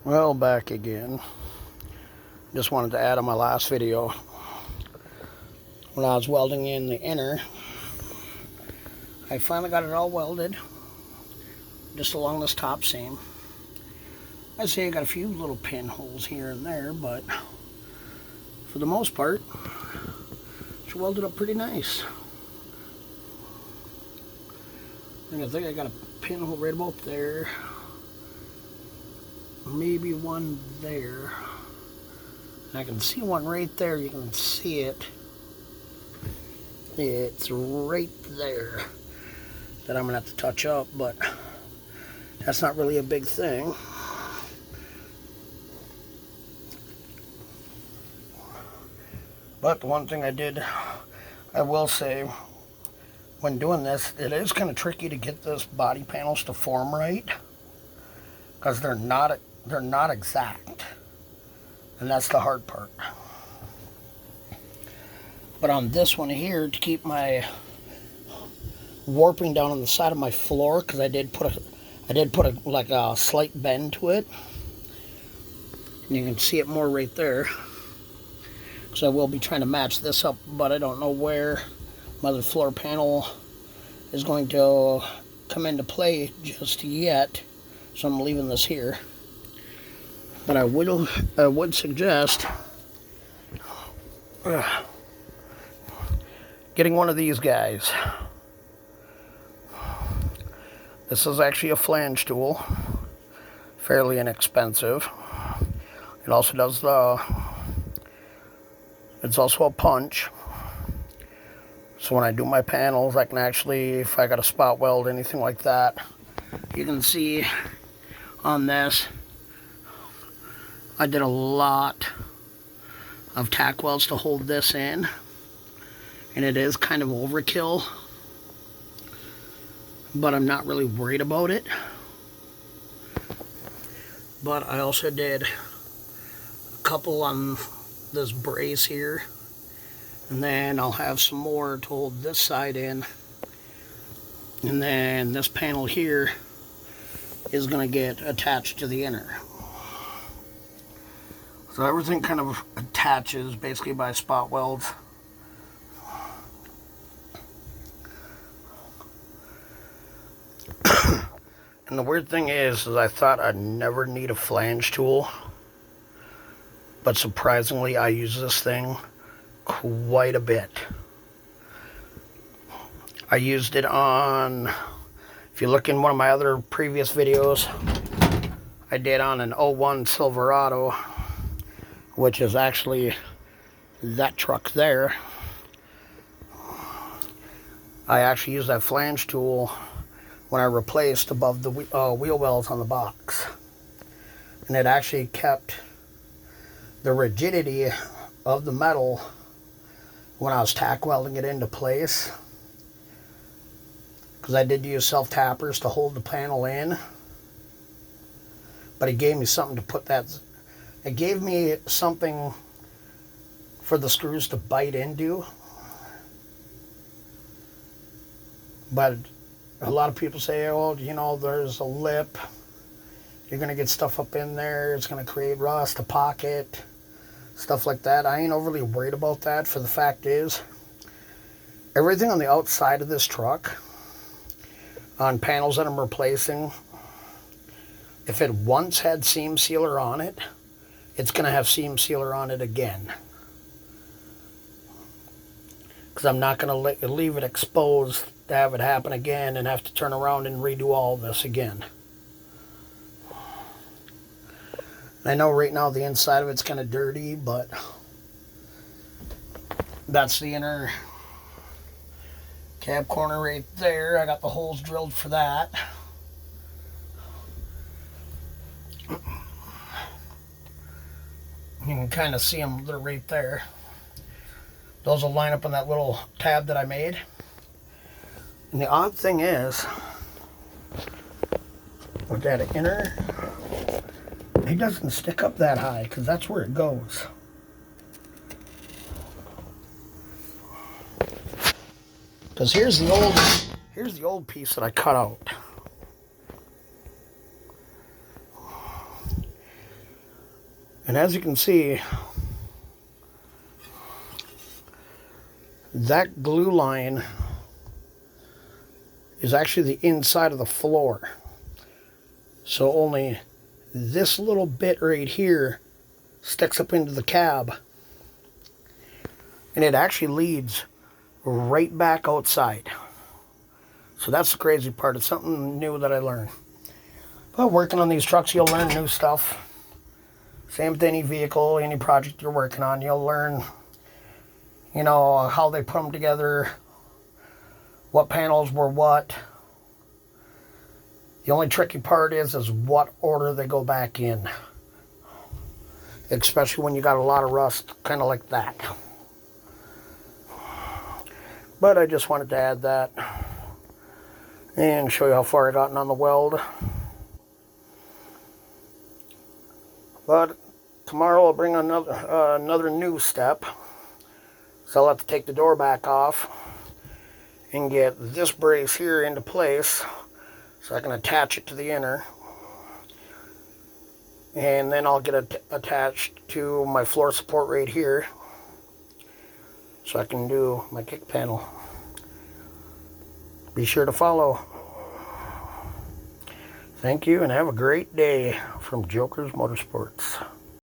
Well, back again. Just wanted to add on my last video. When I was welding in the inner, I finally got it all welded, just along this top seam. I say I got a few little pinholes here and there, but for the most part, it's welded up pretty nice. And I think I got a pinhole right about there. Maybe one there. And I can see one right there. You can see it. It's right there that I'm gonna have to touch up, but that's not really a big thing. But the one thing I will say, when doing this, it is kind of tricky to get this body panels to form right, because they're not exact, and that's the hard part. But on this one here, to keep my warping down on the side of my floor, because I did put like a slight bend to it, and you can see it more right there. So I will be trying to match this up, but I don't know where my other floor panel is going to come into play just yet. So I'm leaving this here. But I would suggest getting one of these guys. This is actually a flange tool, fairly inexpensive. It also does it's also a punch. So when I do my panels, I can actually, if I got a spot weld, anything like that, you can see on this, I did a lot of tack welds to hold this in, and it is kind of overkill, but I'm not really worried about it. But I also did a couple on this brace here, and then I'll have some more to hold this side in, and then this panel here is going to get attached to the inner. So everything kind of attaches basically by spot welds. And the weird thing is I thought I'd never need a flange tool, but surprisingly I use this thing quite a bit. I used it on, if you look in one of my other previous videos, I did on an 01 Silverado, which is actually that truck there. I actually used that flange tool when I replaced above the wheel wells on the box. And it actually kept the rigidity of the metal when I was tack welding it into place, because I did use self tappers to hold the panel in, but it gave me something to put that, it gave me something for the screws to bite into. But a lot of people say, oh, you know, there's a lip, you're going to get stuff up in there, it's going to create rust, a pocket, stuff like that. I ain't overly worried about that, for the fact is, everything on the outside of this truck, on panels that I'm replacing, if it once had seam sealer on it, it's going to have seam sealer on it again. Because I'm not going to leave it exposed to have it happen again and have to turn around and redo all this again. I know right now the inside of it's kind of dirty, but that's the inner cab corner right there. I got the holes drilled for that. You can kind of see them, they're right there. Those will line up on that little tab that I made. And the odd thing is, with that inner, it doesn't stick up that high, because that's where it goes. Because here's the old piece that I cut out. And as you can see, that glue line is actually the inside of the floor. So only this little bit right here sticks up into the cab. And it actually leads right back outside. So that's the crazy part. It's something new that I learned. But working on these trucks, you'll learn new stuff. Same with any vehicle, any project you're working on. You'll learn, you know, how they put them together, what panels were what. The only tricky part is what order they go back in. Especially when you got a lot of rust, kind of like that. But I just wanted to add that and show you how far I gotten on the weld. But tomorrow I'll bring another new step. So I'll have to take the door back off and get this brace here into place so I can attach it to the inner. And then I'll get it attached to my floor support right here so I can do my kick panel. Be sure to follow. Thank you and have a great day from Joker's Motorsports.